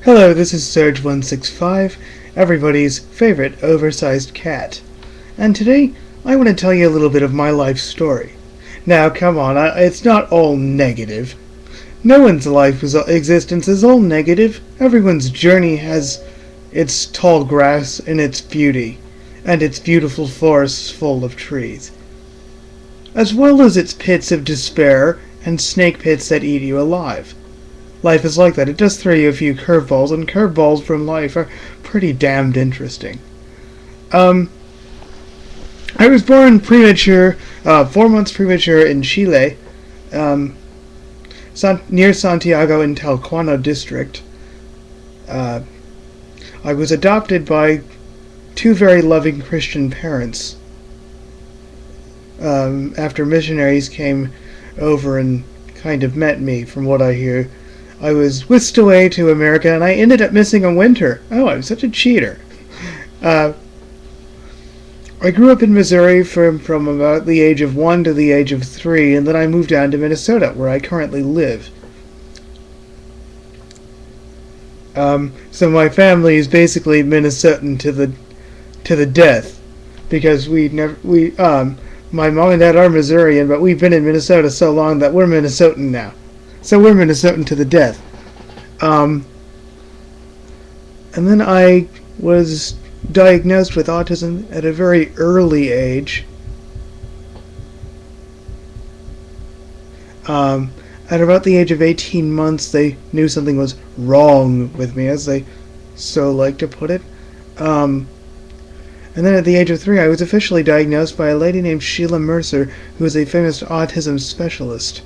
Hello, this is Serge165, everybody's favorite oversized cat. And today, I want to tell you a little bit of my life story. Now, come on, it's not all negative. No one's existence is all negative. Everyone's journey has its tall grass and its beauty, and its beautiful forests full of trees, as well as its pits of despair and snake pits that eat you alive. Life is like that. It does throw you a few curveballs, and curveballs from life are pretty damned interesting. I was born premature, 4 months premature in Chile, near Santiago in Talcahuano district. I was adopted by two very loving Christian parents. After missionaries came over and kind of met me, from what I hear. I was whisked away to America, and I ended up missing a winter. Oh, I'm such a cheater. I grew up in Missouri from about the age of 1 to the age of 3, and then I moved down to Minnesota, where I currently live. So my family is basically Minnesotan to the death, because my mom and dad are Missourian, but we've been in Minnesota so long that we're Minnesotan now. So we're Minnesotan to the death. And then I was diagnosed with autism at a very early age. At about the age of 18 months, they knew something was wrong with me, as they so like to put it. And then at the age of 3, I was officially diagnosed by a lady named Sheila Mercer, who is a famous autism specialist.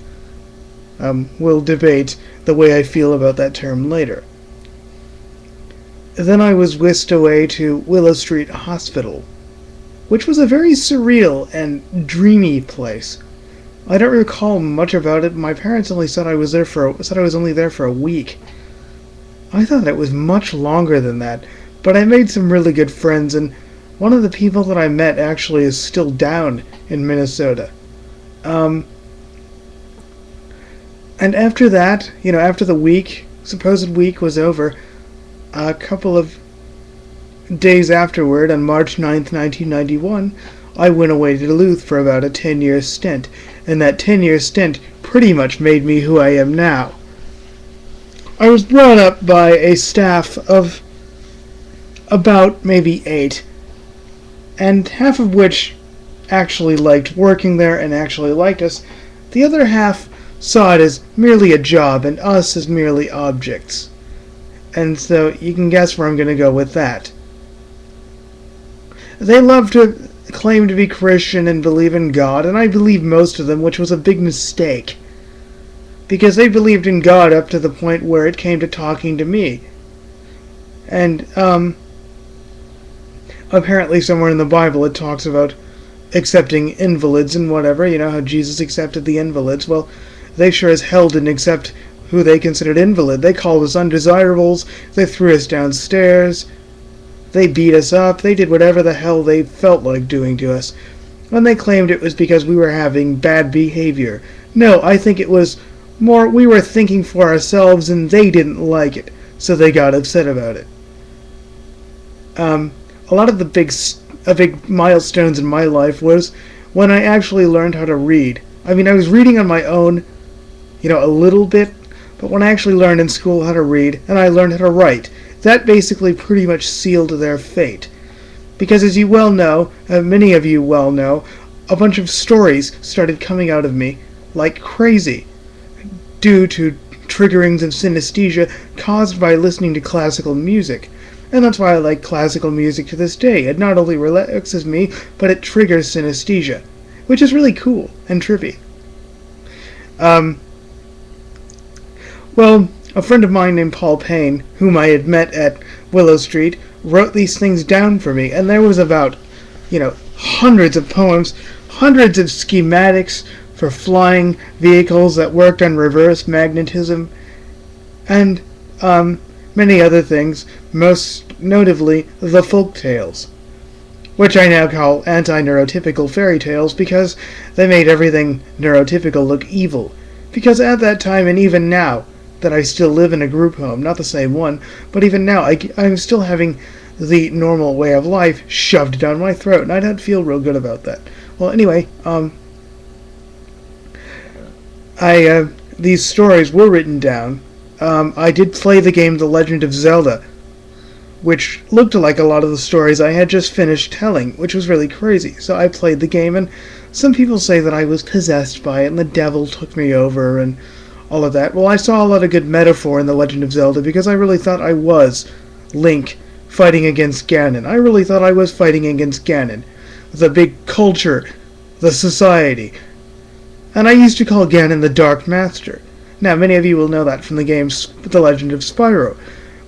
We'll debate the way I feel about that term later. Then I was whisked away to Willow Street Hospital, which was a very surreal and dreamy place. I don't recall much about it. My parents only said I was only there for a week. I thought it was much longer than that, but I made some really good friends, and one of the people that I met actually is still down in Minnesota. And after that, after the supposed week was over, a couple of days afterward, on March 9th, 1991, I went away to Duluth for about a 10-year stint, and that 10-year stint pretty much made me who I am now. I was brought up by a staff of about maybe 8, and half of which actually liked working there and actually liked us. The other half saw it as merely a job and us as merely objects. And so you can guess where I'm going to go with that. They love to claim to be Christian and believe in God, and I believe most of them, which was a big mistake. Because they believed in God up to the point where it came to talking to me. And, apparently somewhere in the Bible it talks about accepting invalids and whatever, how Jesus accepted the invalids. Well, they sure as hell didn't accept who they considered invalid. They called us undesirables, they threw us downstairs, they beat us up, they did whatever the hell they felt like doing to us. And they claimed it was because we were having bad behavior. No, I think it was more we were thinking for ourselves and they didn't like it, so they got upset about it. A lot of the big milestones in my life was when I actually learned how to read. I mean, I was reading on my own, a little bit, but when I actually learned in school how to read, and I learned how to write, that basically pretty much sealed their fate. Because as you well know, many of you well know, a bunch of stories started coming out of me like crazy, due to triggerings of synesthesia caused by listening to classical music. And that's why I like classical music to this day. It not only relaxes me, but it triggers synesthesia, which is really cool and trippy. Well, a friend of mine named Paul Payne, whom I had met at Willow Street, wrote these things down for me, and there was about, hundreds of poems, hundreds of schematics for flying vehicles that worked on reverse magnetism, and, many other things, most notably the folk tales, which I now call anti-neurotypical fairy tales because they made everything neurotypical look evil. Because at that time, and even now, that I still live in a group home, not the same one, but even now I'm still having the normal way of life shoved down my throat, and I don't feel real good about that. Well, anyway, these stories were written down. I did play the game The Legend of Zelda, which looked like a lot of the stories I had just finished telling, which was really crazy. So I played the game, and some people say that I was possessed by it, and the devil took me over, and all of that. Well, I saw a lot of good metaphor in The Legend of Zelda, because I really thought I was Link fighting against Ganon. I really thought I was fighting against Ganon. The big culture, the society. And I used to call Ganon the Dark Master. Now, many of you will know that from the game The Legend of Spyro,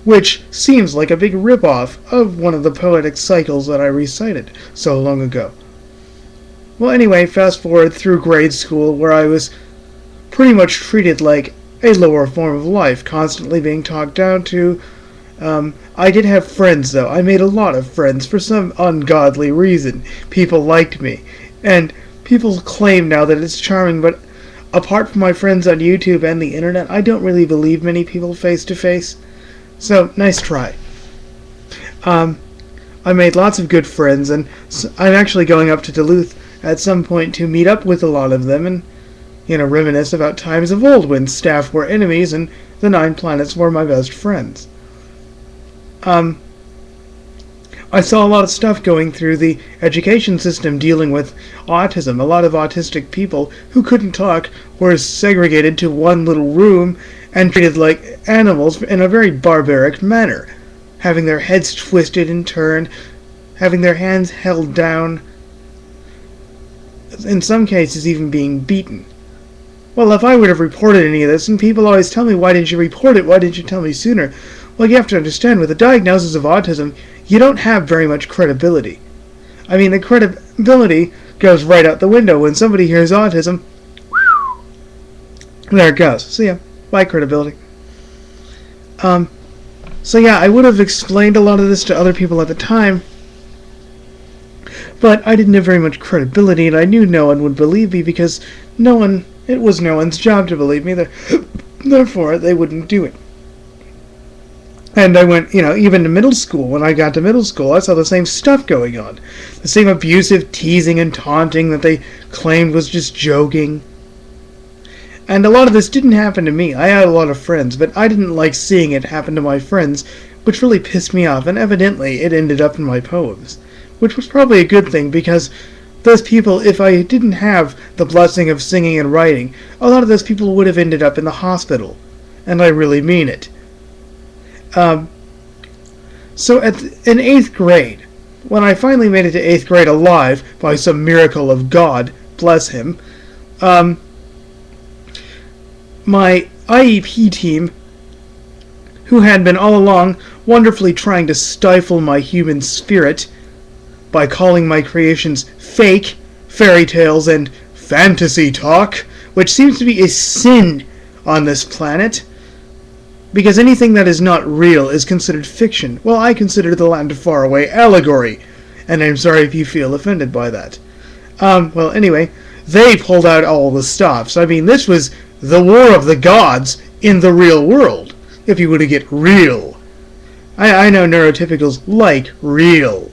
which seems like a big rip-off of one of the poetic cycles that I recited so long ago. Well, anyway, fast forward through grade school, where I was pretty much treated like a lower form of life, constantly being talked down to. I did have friends, though. I made a lot of friends for some ungodly reason. People liked me, and people claim now that it's charming, but apart from my friends on YouTube and the internet, I don't really believe many people face to face. So, nice try. I made lots of good friends, and I'm actually going up to Duluth at some point to meet up with a lot of them and, reminisce about times of old when staff were enemies and the 9 planets were my best friends. I saw a lot of stuff going through the education system dealing with autism. A lot of autistic people who couldn't talk were segregated to one little room and treated like animals in a very barbaric manner, having their heads twisted and turned, having their hands held down, in some cases even being beaten. Well, if I would have reported any of this, and people always tell me, why didn't you report it, why didn't you tell me sooner? Well, you have to understand, with a diagnosis of autism, you don't have very much credibility. I mean, the credibility goes right out the window when somebody hears autism. There it goes. So yeah, bye credibility. So yeah, I would have explained a lot of this to other people at the time, but I didn't have very much credibility, and I knew no one would believe me because it was no one's job to believe me. Therefore, they wouldn't do it. And I went, even to middle school. When I got to middle school, I saw the same stuff going on. The same abusive teasing and taunting that they claimed was just joking. And a lot of this didn't happen to me. I had a lot of friends, but I didn't like seeing it happen to my friends, which really pissed me off, and evidently it ended up in my poems. Which was probably a good thing, because those people, if I didn't have the blessing of singing and writing, a lot of those people would have ended up in the hospital. And I really mean it. So in 8th grade, when I finally made it to 8th grade alive, by some miracle of God, bless him, my IEP team, who had been all along wonderfully trying to stifle my human spirit by calling my creations fake, fairy tales, and fantasy talk, which seems to be a sin on this planet, because anything that is not real is considered fiction. Well, I consider The Land Far Away allegory, and I'm sorry if you feel offended by that. Well, anyway, they pulled out all the stops. I mean, this was the war of the gods in the real world, if you were to get real. I know neurotypicals like real.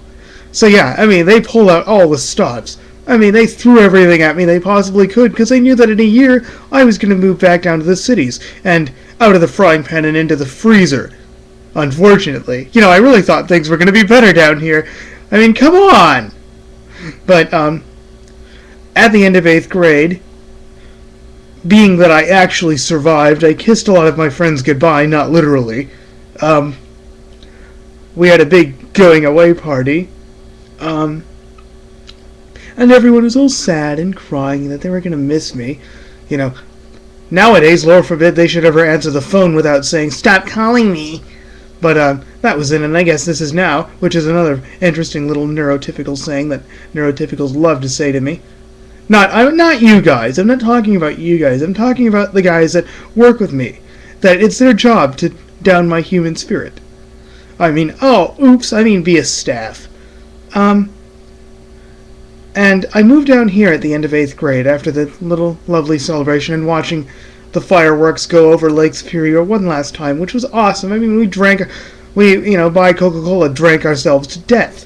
So yeah, I mean, they pulled out all the stops. I mean, they threw everything at me they possibly could, because they knew that in a year I was going to move back down to the cities, and out of the frying pan and into the freezer. Unfortunately. I really thought things were going to be better down here. I mean, come on! But, at the end of 8th grade, being that I actually survived, I kissed a lot of my friends goodbye, not literally. We had a big going-away party. And everyone was all sad and crying that they were going to miss me. Nowadays, Lord forbid they should ever answer the phone without saying, "Stop calling me." But that was then, and I guess this is now, which is another interesting little neurotypical saying that neurotypicals love to say to me. Not you guys. I'm not talking about you guys. I'm talking about the guys that work with me. That it's their job to down my human spirit. I mean be a staff. And I moved down here at the end of 8th grade after the little lovely celebration and watching the fireworks go over Lake Superior one last time, which was awesome. I mean, we, by Coca-Cola, drank ourselves to death.